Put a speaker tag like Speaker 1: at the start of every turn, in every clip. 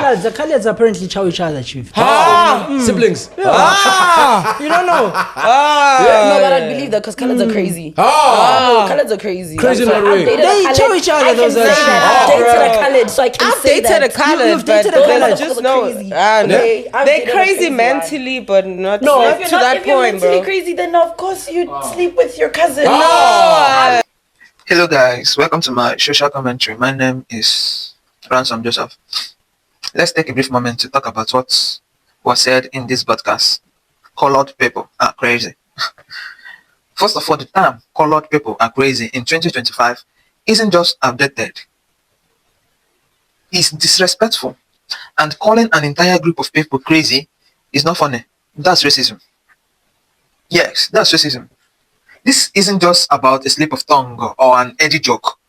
Speaker 1: The Khaleds apparently chow each other, chief.
Speaker 2: Siblings.
Speaker 1: You don't know.
Speaker 3: No, but I believe that because Khaleds are crazy. No, Khaleds are crazy.
Speaker 2: Crazy in what way?
Speaker 1: They chow each other. Those are
Speaker 3: I've dated a Khaled, so I can say that.
Speaker 4: I've dated a Khaled,
Speaker 1: You've
Speaker 4: but
Speaker 1: dated a Khaled.
Speaker 4: just no. They're crazy mentally, but not
Speaker 3: No,
Speaker 4: not
Speaker 3: if you're
Speaker 4: to
Speaker 3: not,
Speaker 4: that
Speaker 3: if you're
Speaker 4: point,
Speaker 3: mentally
Speaker 4: bro.
Speaker 3: crazy, then of course you'd sleep with your cousin.
Speaker 4: No.
Speaker 5: Hello guys, welcome to my social commentary. My name is Ransom Joseph. Let's take a brief moment to talk about what was said in this podcast. Colored people are crazy. First of all, the term colored people are crazy in 2025 isn't just outdated. It's disrespectful. And calling an entire group of people crazy is not funny. That's racism. Yes, that's racism. This isn't just about a slip of tongue or an edgy joke.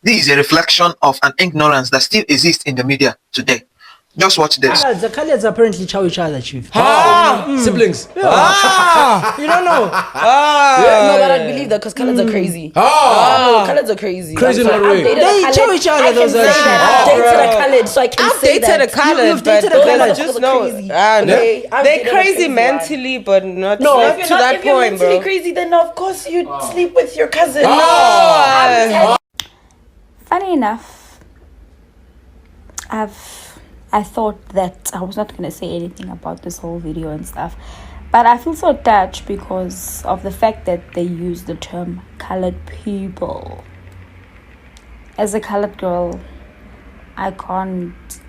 Speaker 5: This is a reflection of an ignorance that still exists in the media today. Just watch this.
Speaker 1: The Khaleds apparently chow each other, chief.
Speaker 2: Siblings.
Speaker 1: You don't know.
Speaker 3: No, but I believe that because Khaleds are crazy. No, Khaleds are crazy.
Speaker 2: Crazy in what way?
Speaker 1: They chow each other. Those are
Speaker 3: I've dated a Khaled, so I can
Speaker 4: I've
Speaker 3: say
Speaker 4: dated
Speaker 3: that.
Speaker 4: a Khaled,
Speaker 1: You've
Speaker 4: but
Speaker 1: dated a Khaled.
Speaker 4: just no. They're crazy mentally, but not
Speaker 3: No,
Speaker 4: not
Speaker 3: if
Speaker 4: to
Speaker 3: you're not,
Speaker 4: that
Speaker 3: if you're
Speaker 4: point,
Speaker 3: mentally
Speaker 4: bro.
Speaker 3: crazy, then of course you'd sleep with your cousin.
Speaker 6: Funny enough, I thought that I was not going to say anything about this whole video and stuff, but I feel so touched because of the fact that they use the term colored people. As a colored girl, I can't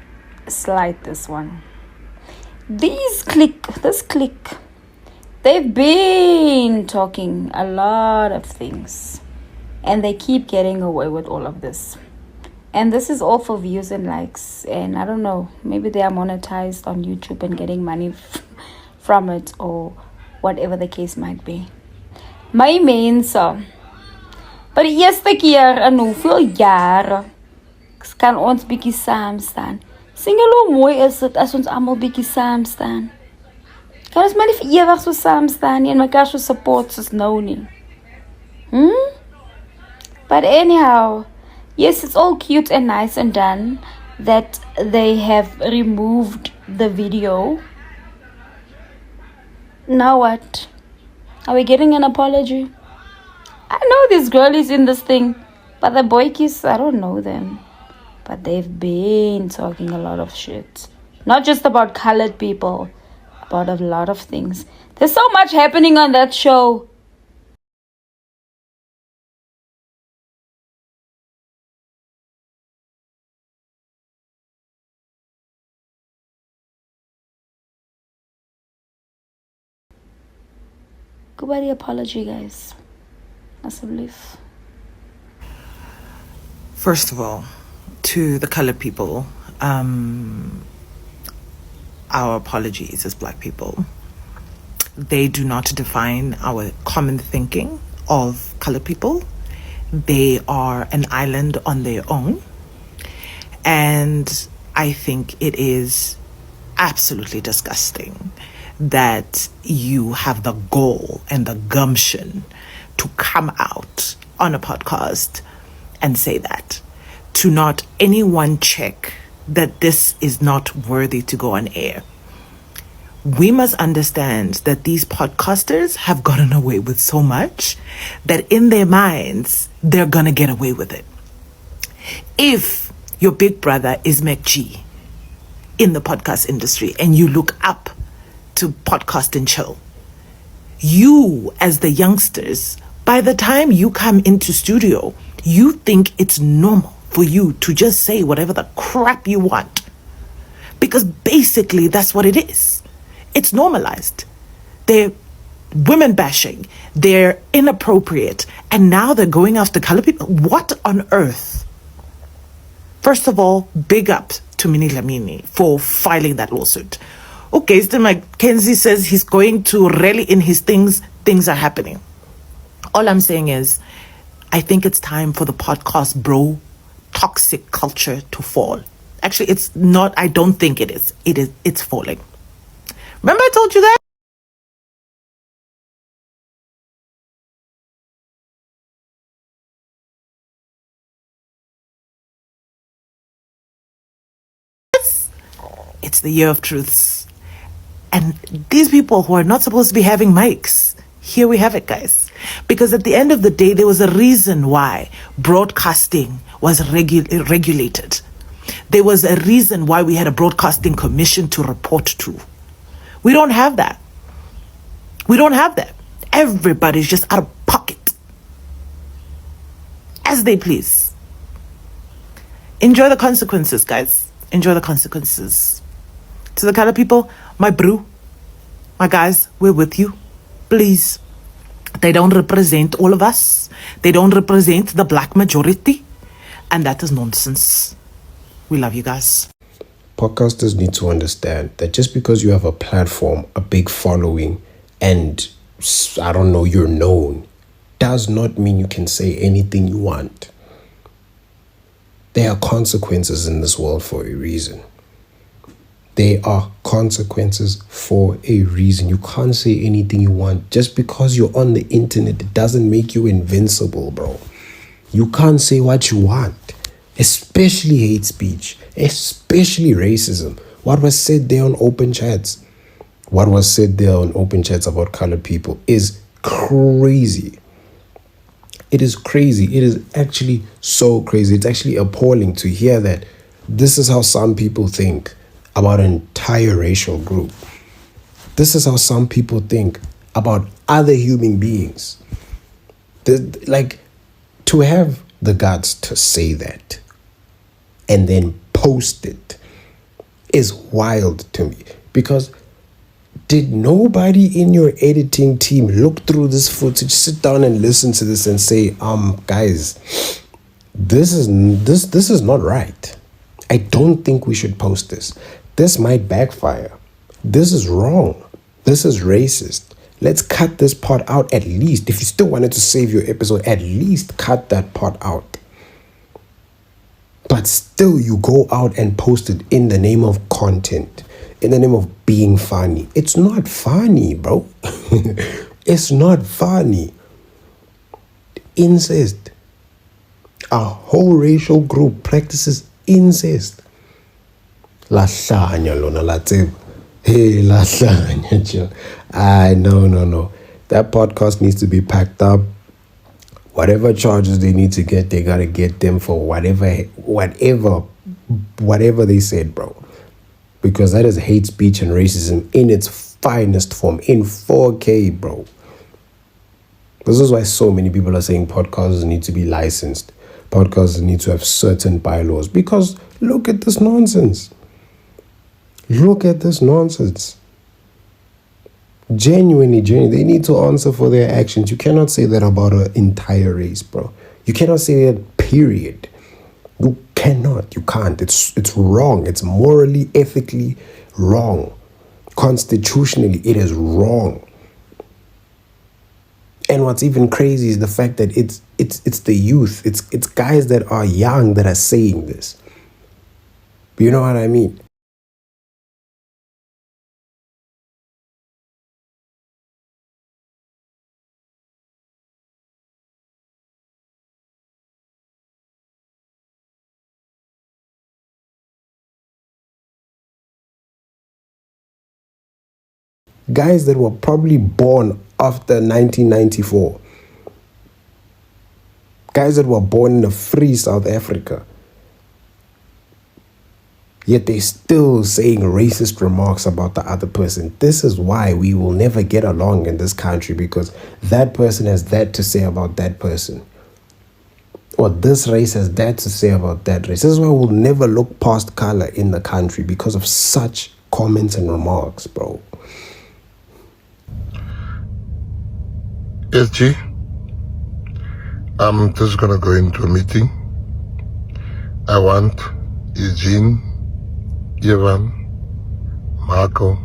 Speaker 6: slide this one. This clique, they've been talking a lot of things, and they keep getting away with all of this. And this is all for views and likes. And I don't know, maybe they are monetized on YouTube and getting money from it, or whatever the case might be. My main song. But die eerste keer in hoeveel jare kan ons bietjie saam staan. Sien julle hoe mooi is dit as ons almal bietjie saam staan? Kan ons maar nie vir ewig so saam staan nie en mekaar so support soos nou nie. But anyhow, yes, it's all cute and nice and done that they have removed the video. Now what? Are we getting an apology? I know this girl is in this thing, but the boykies, I don't know them. But they've been talking a lot of shit. Not just about colored people, about a lot of things. There's so much happening on that show. Goodbye apology, guys. That's a belief.
Speaker 7: First of all, to the colored people, our apologies as black people. They do not define our common thinking of colored people. They are an island on their own. And I think it is absolutely disgusting that you have the gall and the gumption to come out on a podcast and say that. To not anyone check that this is not worthy to go on air. We must understand that these podcasters have gotten away with so much that in their minds, they're gonna get away with it. If your big brother is McG in the podcast industry and you look up to podcast and chill, you as the youngsters, by the time you come into studio, you think it's normal for you to just say whatever the crap you want. Because basically that's what it is. It's normalized. They're women bashing. They're inappropriate. And now they're going after colored people. What on earth? First of all, big up to Minnie Lamini for filing that lawsuit. Okay, Mr. Mackenzie says he's going to rally in his things. Things are happening. All I'm saying is, I think it's time for the podcast bro toxic culture to fall. Actually, it's not. I don't think it is. It's falling. Remember I told you that? It's the year of truths. And these people who are not supposed to be having mics, here we have it, guys. Because at the end of the day, there was a reason why broadcasting was regulated. There was a reason why we had a broadcasting commission to report to. We don't have that. We don't have that. Everybody's just out of pocket. As they please. Enjoy the consequences, guys. Enjoy the consequences. To the color people, my brew, my guys, we're with you. Please. They don't represent all of us. They don't represent the black majority. And that is nonsense. We love you guys.
Speaker 8: Podcasters need to understand that just because you have a platform, a big following, and I don't know, you're known, does not mean you can say anything you want. There are consequences in this world for a reason. There are consequences for a reason. You can't say anything you want. Just because you're on the internet, it doesn't make you invincible, bro. You can't say what you want, especially hate speech, especially racism. What was said there on open chats, about colored people is crazy. It is crazy. It is actually so crazy. It's actually appalling to hear that this is how some people think about an entire racial group. This is how some people think about other human beings. Like, to have the guts to say that and then post it is wild to me. Because did nobody in your editing team look through this footage, sit down and listen to this and say, guys, this is not right. I don't think we should post this. This might backfire. This is wrong. This is racist. Let's cut this part out at least. If you still wanted to save your episode, at least cut that part out. But still, you go out and post it in the name of content, in the name of being funny. It's not funny, bro. It's not funny. Incest. A whole racial group practices incest. Lahlanya lona latseba. Hey, lahlanya chill. No. That podcast needs to be packed up. Whatever charges they need to get, they gotta get them for whatever they said, bro. Because that is hate speech and racism in its finest form, in 4K, bro. This is why so many people are saying podcasters need to be licensed. Podcasters need to have certain bylaws. Because look at this nonsense. Look at this nonsense. Genuinely, they need to answer for their actions. You cannot say that about an entire race, bro. You cannot say that, period. You cannot. You can't. It's wrong. It's morally, ethically wrong. Constitutionally, it is wrong. And what's even crazy is the fact that it's the youth. It's guys that are young that are saying this. You know what I mean? Guys that were probably born after 1994. Guys that were born in a free South Africa. Yet they're still saying racist remarks about the other person. This is why we will never get along in this country, because that person has that to say about that person. Or this race has that to say about that race. This is why we'll never look past color in the country, because of such comments and remarks, bro.
Speaker 9: SG, I'm just going to go into a meeting. I want Eugene, Evan, Marco,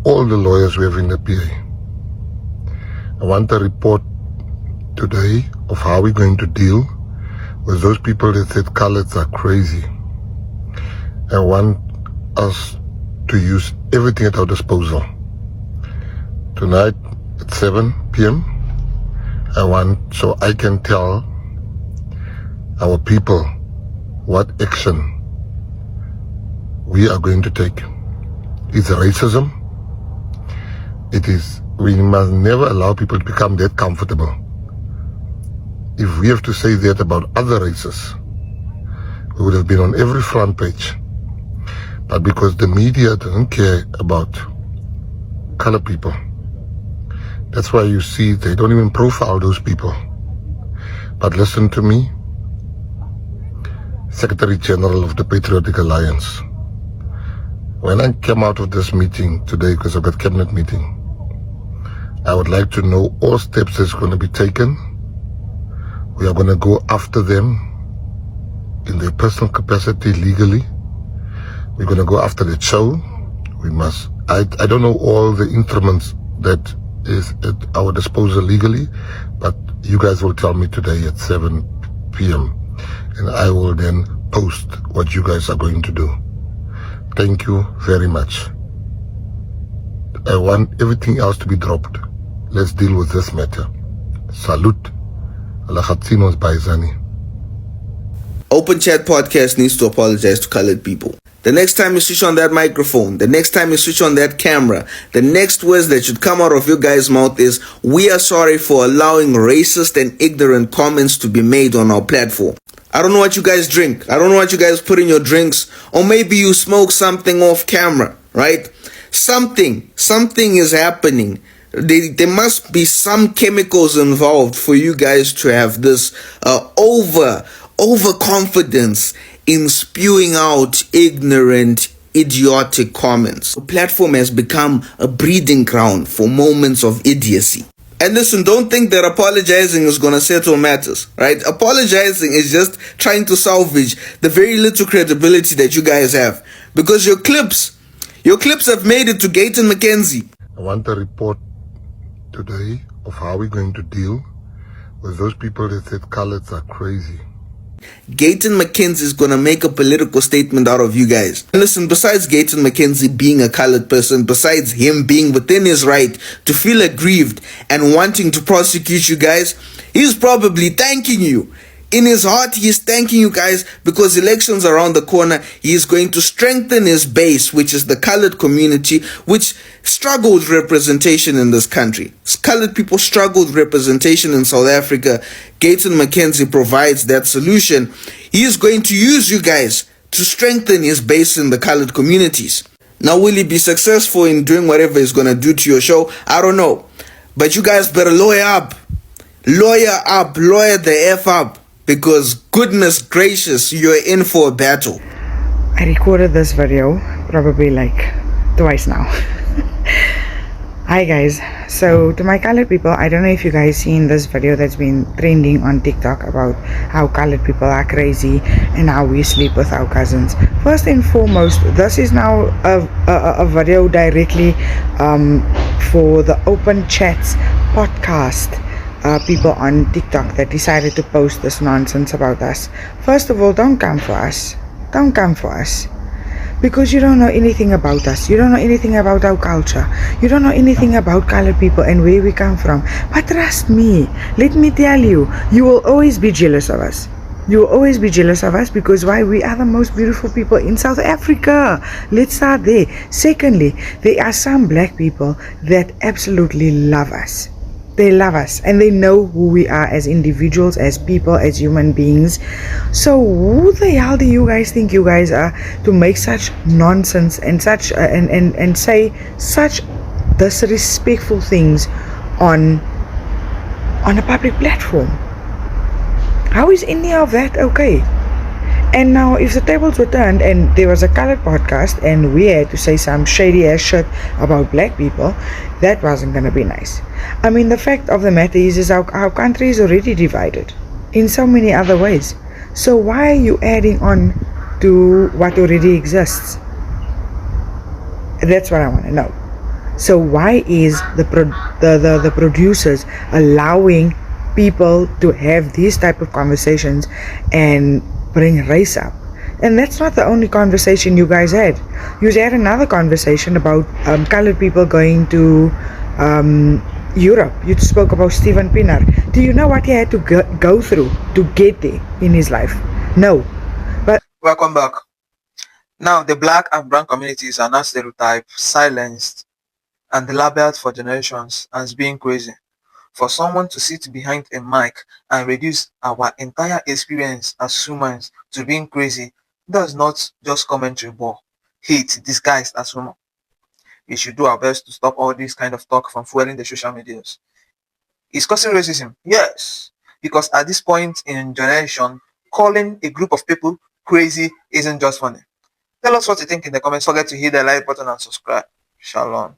Speaker 9: all the lawyers we have in the PA. I want a report today of how we're going to deal with those people that said coloreds are crazy. I want us to use everything at our disposal. Tonight, at 7 p.m. so I can tell our people what action we are going to take. It's racism. We must never allow people to become that comfortable. If we have to say that about other races, we would have been on every front page. But because the media doesn't care about colored people, that's why you see they don't even profile those people. But listen to me, Secretary General of the Patriotic Alliance. When I came out of this meeting today, because I've got cabinet meeting, I would like to know all steps that's going to be taken. We are going to go after them in their personal capacity legally. We're going to go after the show. We must. I don't know all the instruments that is at our disposal legally, but you guys will tell me today at 7 p.m. and I will then post what you guys are going to do. Thank you very much. I want everything else to be dropped. Let's deal with this matter. Salute. Alahatsinos Baizani.
Speaker 10: Open Chat Podcast needs to apologize to colored people. The next time you switch on that microphone, the next time you switch on that camera, the next words that should come out of your guys' mouth is, "We are sorry for allowing racist and ignorant comments to be made on our platform." I don't know what you guys drink. I don't know what you guys put in your drinks. Or maybe you smoke something off camera, right? Something is happening. There must be some chemicals involved for you guys to have this overconfidence in spewing out ignorant, idiotic comments. The platform has become a breeding ground for moments of idiocy. And listen, don't think that apologizing is going to settle matters, right? Apologizing is just trying to salvage the very little credibility that you guys have. Because your clips have made it to Gayton McKenzie.
Speaker 9: I want a report today of how we're going to deal with those people that said coloreds are crazy.
Speaker 10: Gayton McKenzie is going to make a political statement out of you guys. And listen, besides Gayton McKenzie being a colored person, besides him being within his right to feel aggrieved and wanting to prosecute you guys, he's probably thanking you. In his heart, he is thanking you guys because elections are around the corner. He is going to strengthen his base, which is the colored community, which struggle with representation in this country. Colored people struggle with representation in South Africa. Gayton McKenzie provides that solution. He is going to use you guys to strengthen his base in the colored communities. Now, will he be successful in doing whatever he's going to do to your show? I don't know. But you guys better lawyer up. Lawyer up. Lawyer the F up. Because goodness gracious, you're in for a battle.
Speaker 11: I recorded this video probably like twice now. Hi guys, so to my colored people, I don't know if you guys seen this video that's been trending on TikTok about how colored people are crazy and how we sleep with our cousins. First and foremost, this is now a video directly for the Open Chats podcast. People on TikTok that decided to post this nonsense about us. First of all, don't come for us. Don't come for us. Because you don't know anything about us. You don't know anything about our culture. You don't know anything about colored people and where we come from. But trust me, let me tell you, you will always be jealous of us. You will always be jealous of us because why? We are the most beautiful people in South Africa. Let's start there. Secondly, there are some black people that absolutely love us. They love us and they know who we are as individuals, as people, as human beings. So who the hell do you guys think you guys are to make such nonsense and such and say such disrespectful things on a public platform? How is any of that okay? And now if the tables were turned and there was a colored podcast and we had to say some shady ass shit about black people, that wasn't gonna be nice. I mean, the fact of the matter is our country is already divided in so many other ways. So why are you adding on to what already exists? That's what I want to know. So why is the producers allowing people to have these type of conversations and bring race up? And that's not the only conversation you guys had. You had another conversation about colored people going to Europe. You spoke about Steven Pienaar. Do you know what he had to go through to get there in his life? No. But
Speaker 5: welcome back. Now, the black and brown communities are now stereotyped, silenced, and labeled for generations as being crazy. For someone to sit behind a mic and reduce our entire experience as humans to being crazy, that's not just commentary but hate disguised as humor. We should do our best to stop all this kind of talk from fueling the social medias. Is causing racism? Yes. Because at this point in generation, calling a group of people crazy isn't just funny. Tell us what you think in the comments. Forget to hit the like button and subscribe. Shalom.